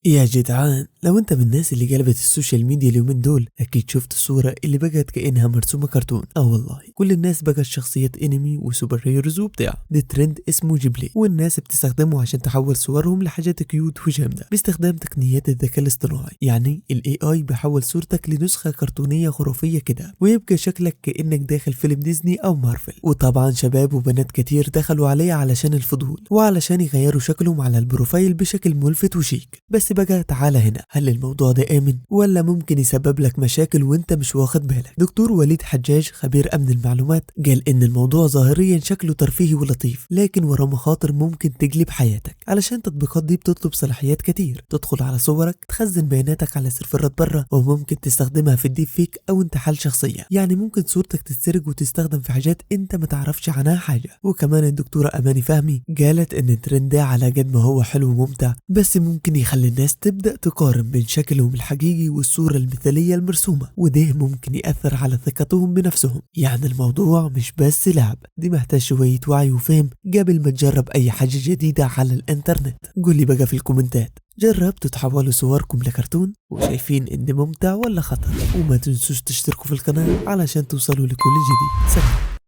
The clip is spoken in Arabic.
يا جدعان، لو انت من الناس اللي قلبت السوشيال ميديا اليومين دول اكيد شفت الصورة اللي بقت كأنها مرسومة كرتون. والله كل الناس بقت شخصيات انمي وسوبر هيروز وبتاع. ده ترند اسمه جيبلي، والناس بتستخدمه عشان تحول صورهم لحاجات كيوت وجامدة باستخدام تقنيات الذكاء الاصطناعي. يعني الاي اي بيحول صورتك لنسخة كرتونية خرافية كده، ويبقى شكلك كأنك داخل فيلم ديزني او مارفل. وطبعا شباب وبنات كتير دخلوا عليه علشان الفضول وعلشان يغيروا شكلهم على البروفايل بشكل ملفت وشيك. بس بقى تعالى هنا، هل الموضوع ده آمن ولا ممكن يسبب لك مشاكل وانت مش واخد بالك؟ دكتور وليد حجاج خبير امن المعلومات قال ان الموضوع ظاهريا شكله ترفيهي ولطيف، لكن وراه مخاطر ممكن تقلب حياتك. علشان التطبيقات دي بتطلب صلاحيات كتير، تدخل على صورك، تخزن بياناتك على سيرفرات بره، وممكن تستخدمها في الديب فيك او انتحال شخصيه. يعني ممكن صورتك تتسرق وتستخدم في حاجات انت ما تعرفش عنها حاجه. وكمان الدكتوره اماني فهمي قالت ان الترند ده على قد ما هو حلو وممتع، بس ممكن يخلي الناس تبدأ تقارن بين شكلهم الحقيقي والصورة المثالية المرسومة، وده ممكن يأثر على ثقتهم بنفسهم. يعني الموضوع مش بس لعب، دي محتاج شوية وعي وفهم قبل ما تجرب أي حاجة جديدة على الإنترنت. قولي بقى في الكومنتات، جربتوا تحولوا صوركم لكرتون؟ وشايفين إن ممتع ولا خطر؟ وما تنسوش تشتركوا في القناة علشان توصلوا لكل جديد. سلام.